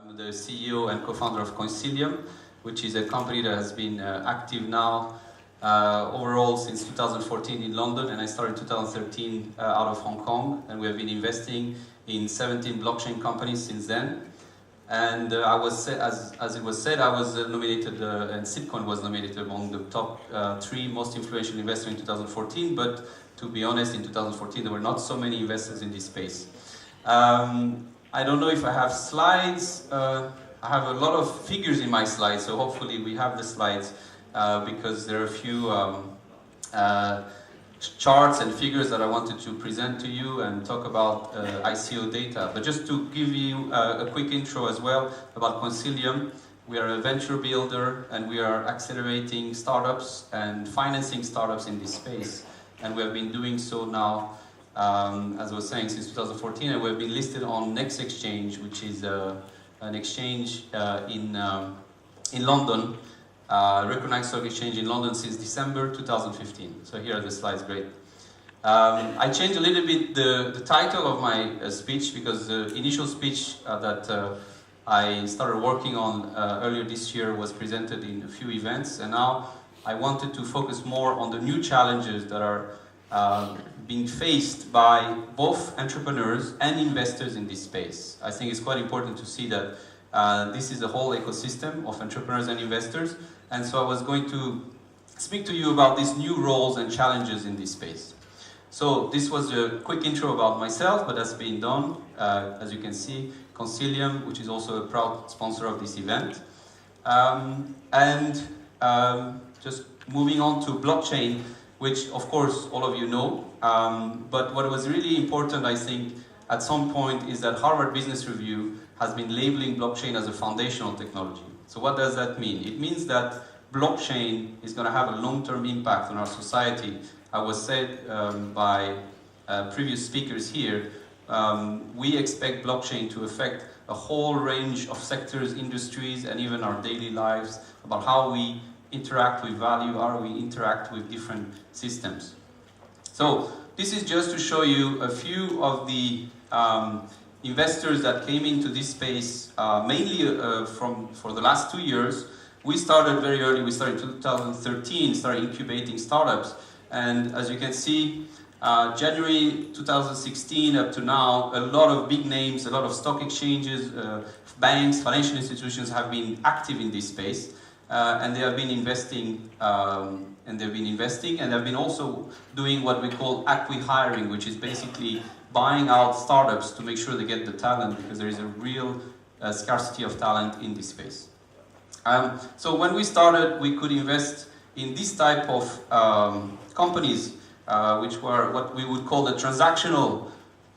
I'm the CEO and co-founder of Coinsilium, which is a company that has been active now overall since 2014 in London, and I started in 2013 out of Hong Kong, and we have been investing in 17 blockchain companies since then. And I was, as it was said, I was nominated, and Sitcoin was nominated among the top 3 most influential investors in 2014, but to be honest, in 2014 there were not so many investors in this space. I don't know if I have slides. I have a lot of figures in my slides, so hopefully we have the slides because there are a few charts and figures that I wanted to present to you and talk about ICO data. But just to give you a quick intro as well about Coinsilium, we are a venture builder and we are accelerating startups and financing startups in this space. And we have been doing so now, as I was saying, since 2014, and we've been listed on Next Exchange, which is an exchange in London, recognized stock exchange in London since December 2015. So here are the slides, great. I changed a little bit the title of my speech because the initial speech that I started working on earlier this year was presented in a few events, and now I wanted to focus more on the new challenges that are being faced by both entrepreneurs and investors in this space. I think it's quite important to see that this is a whole ecosystem of entrepreneurs and investors, and so I was going to speak to you about these new roles and challenges in this space. So this was a quick intro about myself, but that's been done. As you can see, Coinsilium, which is also a proud sponsor of this event. Just moving on to blockchain, which of course all of you know, but what was really important, I think, at some point is that Harvard Business Review has been labeling blockchain as a foundational technology. So what does that mean? It means that blockchain is going to have a long-term impact on our society. I was said by previous speakers here, we expect blockchain to affect a whole range of sectors, industries, and even our daily lives, about how we interact with value, how we interact with different systems. So this is just to show you a few of the investors that came into this space, mainly for the last 2 years. We started very early. We started in 2013, started incubating startups, and as you can see, January 2016 up to now, a lot of big names, a lot of stock exchanges, banks, financial institutions have been active in this space. And they have been investing, and they've been also doing what we call acqui-hiring, which is basically buying out startups to make sure they get the talent, because there is a real scarcity of talent in this space. So when we started, we could invest in this type of companies, which were what we would call the transactional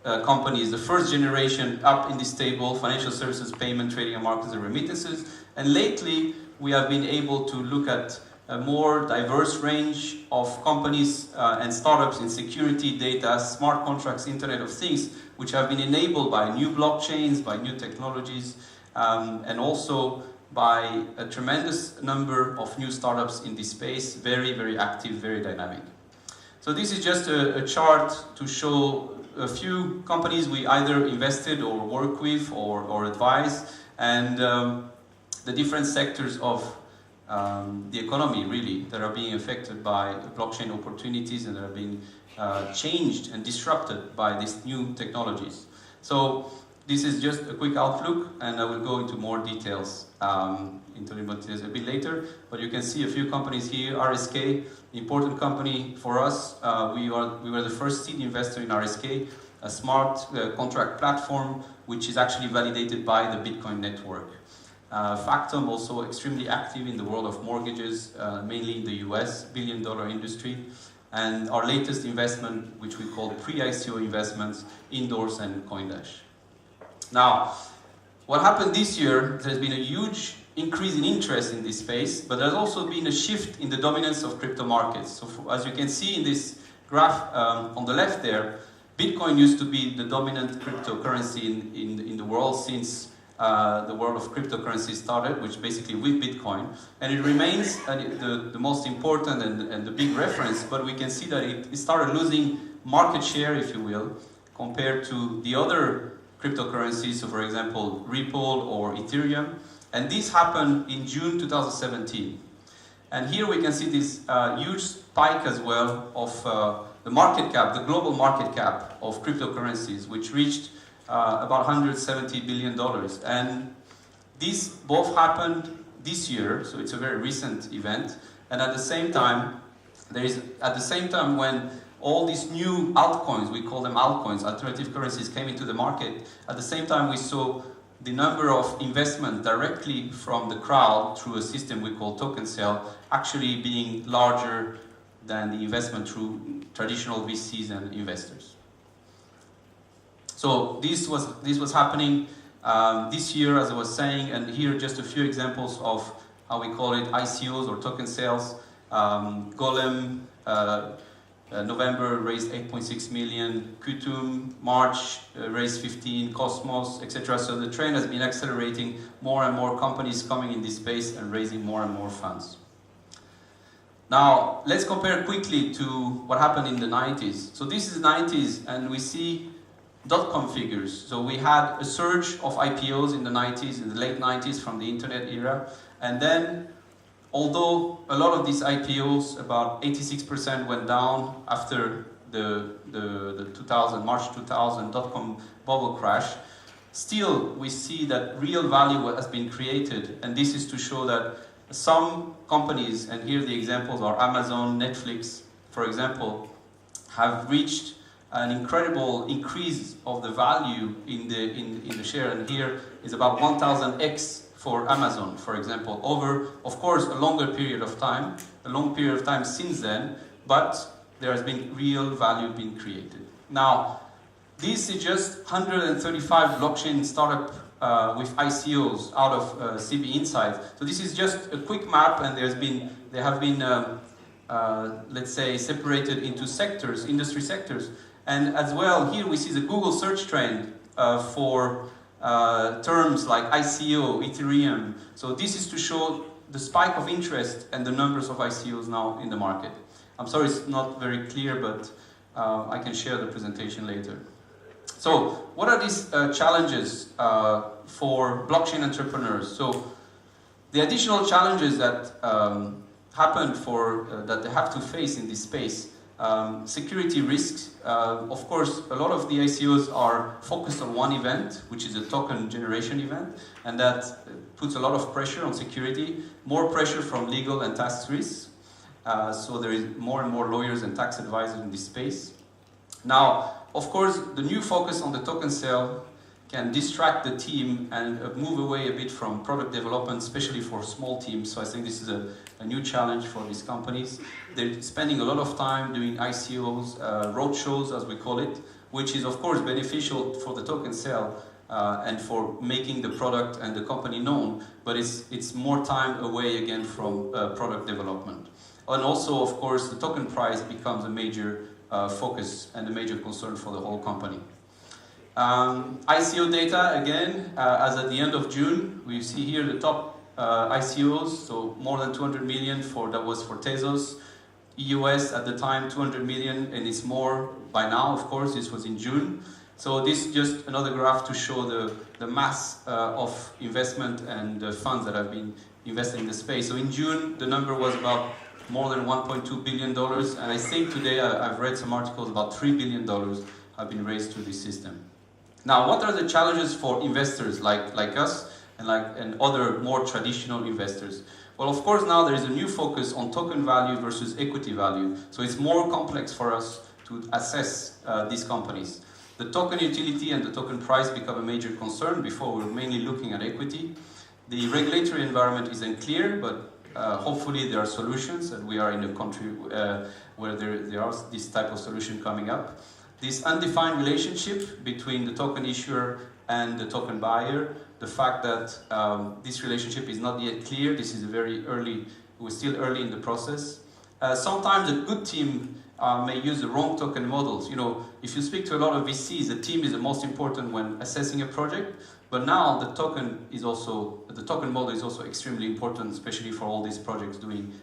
companies, the first generation up in this table: financial services, payment, trading and markets, and remittances. And lately, we have been able to look at a more diverse range of companies and startups in security, data, smart contracts, Internet of Things, which have been enabled by new blockchains, by new technologies, and also by a tremendous number of new startups in this space, very, very active, very dynamic. So this is just a chart to show a few companies we either invested or work with or advise, and the different sectors of the economy, really, that are being affected by blockchain opportunities and that are being changed and disrupted by these new technologies. So this is just a quick outlook, and I will go into more details a bit later. But you can see a few companies here. RSK, important company for us. We were the first seed investor in RSK, a smart contract platform which is actually validated by the Bitcoin network. Factom, also extremely active in the world of mortgages, mainly in the US, billion-dollar industry. And our latest investment, which we call pre-ICO investments, Indoors and Coindash. Now, what happened this year, there's been a huge increase in interest in this space, but there's also been a shift in the dominance of crypto markets. So as you can see in this graph on the left there, Bitcoin used to be the dominant cryptocurrency in the world since the world of cryptocurrency started, which basically with Bitcoin, and it remains the most important and the big reference, but we can see that it started losing market share, if you will, compared to the other cryptocurrencies, so for example, Ripple or Ethereum. And this happened in June 2017. And here we can see this huge spike as well of the market cap, the global market cap of cryptocurrencies, which reached about $170 billion. And these both happened this year, so it's a very recent event. And at the same time, when all these new altcoins, we call them altcoins, alternative currencies, came into the market, at the same time we saw the number of investment directly from the crowd through a system we call token sale actually being larger than the investment through traditional VCs and investors. So this was happening this year, as I was saying, and here just a few examples of how we call it ICOs or token sales. Golem, November raised 8.6 million, Kutum, March raised 15, Cosmos, etc. So the trend has been accelerating, more and more companies coming in this space and raising more and more funds. Now, let's compare quickly to what happened in the 90s. So this is the 90s, and we see dot-com figures. So we had a surge of IPOs in the 90s, in the late 90s from the internet era, and then although a lot of these IPOs, about 86% went down after the March 2000 dot-com bubble crash, still we see that real value has been created, and this is to show that some companies, and here the examples are Amazon, Netflix, for example, have reached an incredible increase of the value in the share, and here is about 1000x for Amazon, for example, over, of course, a long period of time since then, but there has been real value being created. Now, this is just 135 blockchain startup with ICOs out of CB Insight. So this is just a quick map, and they have been, let's say, separated into sectors, industry sectors. And as well, here we see the Google search trend for terms like ICO, Ethereum. So this is to show the spike of interest and the numbers of ICOs now in the market. I'm sorry it's not very clear, but I can share the presentation later. So what are these challenges for blockchain entrepreneurs? So the additional challenges that happen that they have to face in this space. Security risks. Of course, a lot of the ICOs are focused on one event, which is a token generation event, and that puts a lot of pressure on security, more pressure from legal and tax risks. So there is more and more lawyers and tax advisors in this space. Now, of course, the new focus on the token sale can distract the team and move away a bit from product development, especially for small teams. So I think this is a new challenge for these companies. They're spending a lot of time doing ICOs, roadshows as we call it, which is of course beneficial for the token sale and for making the product and the company known, but it's more time away again from product development. And also, of course, the token price becomes a major focus and a major concern for the whole company. ICO data, again, as at the end of June, we see here the top ICOs, so more than 200 million that was for Tezos. EUS at the time, 200 million, and it's more by now, of course, this was in June. So this is just another graph to show the mass of investment and funds that have been invested in the space. So in June, the number was about more than $1.2 billion, and I think today I've read some articles about $3 billion have been raised through this system. Now, what are the challenges for investors like us and other more traditional investors? Well, of course, now there is a new focus on token value versus equity value. So it's more complex for us to assess these companies. The token utility and the token price become a major concern. Before, we were mainly looking at equity. The regulatory environment is unclear, but hopefully there are solutions, and we are in a country where there are this type of solution coming up. This undefined relationship between the token issuer and the token buyer, the fact that this relationship is not yet clear, this is we're still early in the process. Sometimes a good team may use the wrong token models. You know, if you speak to a lot of VCs, the team is the most important when assessing a project, but now the token model is also extremely important, especially for all these projects doing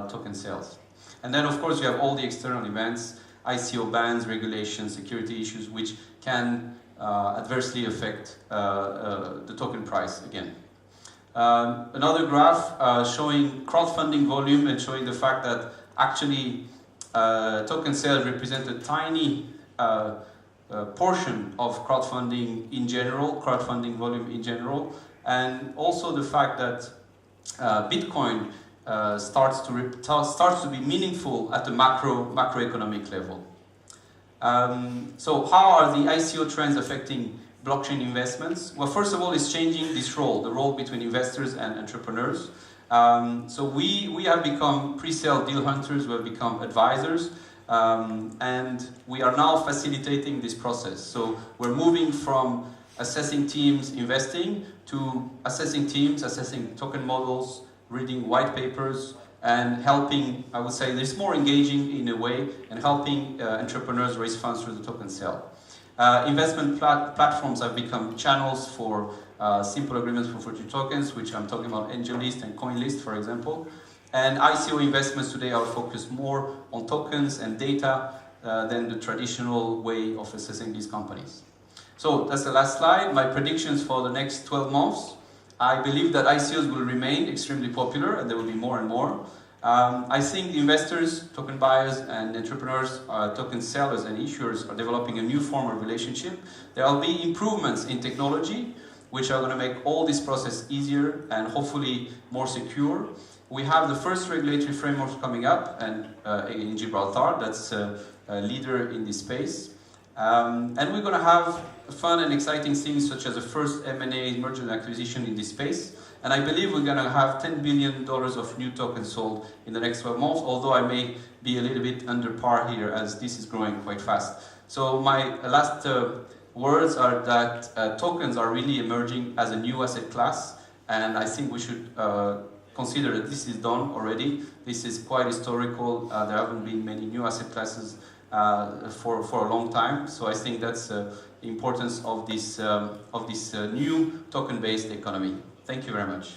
token sales. And then of course you have all the external events, ICO bans, regulations, security issues, which can adversely affect the token price again. Another graph showing crowdfunding volume and showing the fact that actually token sales represent a tiny portion of crowdfunding in general, crowdfunding volume in general, and also the fact that Bitcoin starts to be meaningful at the macroeconomic level. So how are the ICO trends affecting blockchain investments? Well, first of all, it's changing this role, the role between investors and entrepreneurs. So we have become pre-sale deal hunters, we have become advisors, and we are now facilitating this process. So we're moving from assessing teams investing to assessing teams, assessing token models, reading white papers, and helping, I would say, this more engaging in a way, and helping entrepreneurs raise funds through the token sale. Investment platforms have become channels for simple agreements for future tokens, which I'm talking about AngelList and Coinlist, for example. And ICO investments today are focused more on tokens and data than the traditional way of assessing these companies. So that's the last slide. My predictions for the next 12 months. I believe that ICOs will remain extremely popular, and there will be more and more. I think investors, token buyers, and entrepreneurs, token sellers and issuers are developing a new form of relationship. There will be improvements in technology, which are going to make all this process easier and hopefully more secure. We have the first regulatory framework coming up, and in Gibraltar, that's a leader in this space. And we're going to have fun and exciting things such as the first M&A, merger and acquisition in this space. And I believe we're going to have $10 billion of new tokens sold in the next 12 months, although I may be a little bit under par here as this is growing quite fast. So my last words are that tokens are really emerging as a new asset class, and I think we should consider that this is done already. This is quite historical. There haven't been many new asset classes for a long time, so I think that's the importance of this new token-based economy. Thank you very much.